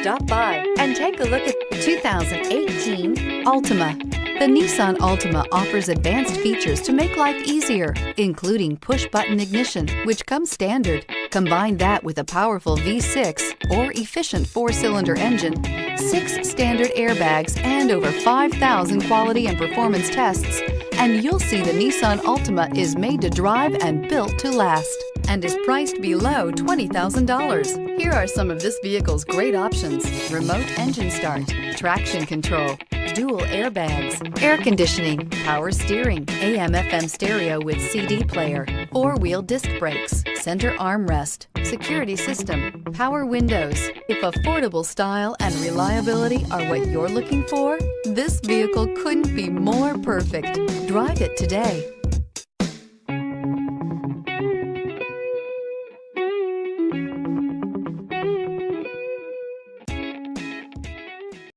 Stop by and take a look at the 2018 Altima. The Nissan Altima offers advanced features to make life easier, including push-button ignition, which comes standard. Combine that with a powerful V6 or efficient 4-cylinder engine, 6 standard airbags, and over 5,000 quality and performance tests, and you'll see the Nissan Altima is made to drive and built to last, and is priced below $20,000. Here are some of this vehicle's great options: remote engine start, traction control, dual airbags, air conditioning, power steering, AM/FM stereo with CD player, 4-wheel disc brakes, center armrest, security system, power windows. If affordable style and reliability are what you're looking for, this vehicle couldn't be more perfect. Drive it today.